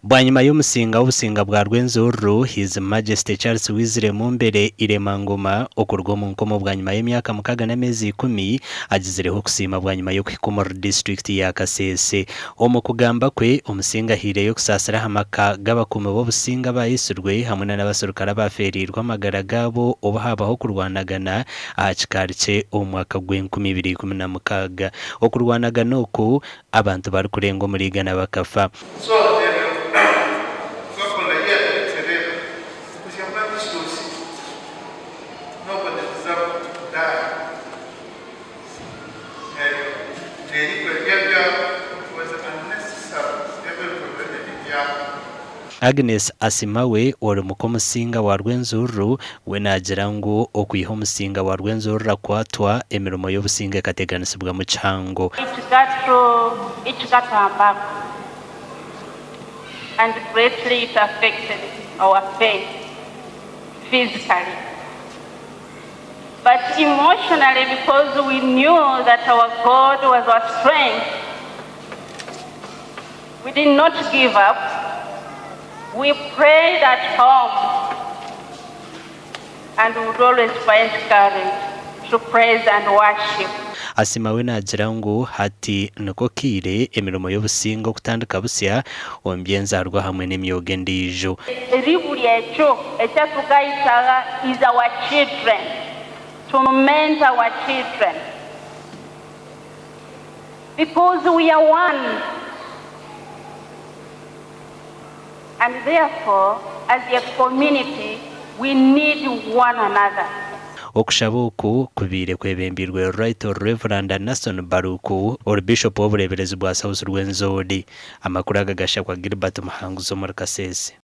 Bwanyuma y'Omusinga w'Obusinga bwa Rwenzururu, His Majesty Charles Wizire Mumbere Iremangoma okurwa mu nkomo bwanyuma y'emyaka 6 n'amezi 10 agizireho kusima bwanyuma yo kwikomora district ya Kasese. Omu kugamba kwe Omusinga hire yo kusasira hamaka g'abakumi b'Obusinga bayisurwe hamwe n'abasurukara agaferiirwe amagara gabo obahabaho kurwanagana aha kikari kye omu mwaka gw'2016. Okurwanagana oku abantu bari kurenga muri igana bakafa. Agnes Asimawe ori mukomusinga wa Rwenzururu we nagira ngo okwiha Omusinga wa Rwenzururu akwatwa emirimo y'Obusinga ekateganisibwa mu kihango. And greatly it affected our faith physically, but emotionally, because we knew that our God was our strength, we did not give up. We prayed at home and would always find courage to praise and worship. Asimawe nagira ngo hati nuko kire emirimo y'Obusinga okutandika busya ombyenzarwa hamwe n'emyogo endijo. Eribuli ekyo ekyatugayitaga is our children, to mentor our children, because we are one, and therefore as a community we need one another. Okushaba oku kubire kwebembirwe Right Reverend Nason Baruku or Bishop w'obureberezi bwa South Rwenzori. Amakuru agagashya kwa Gilbert Muhanguzo muri Kasese.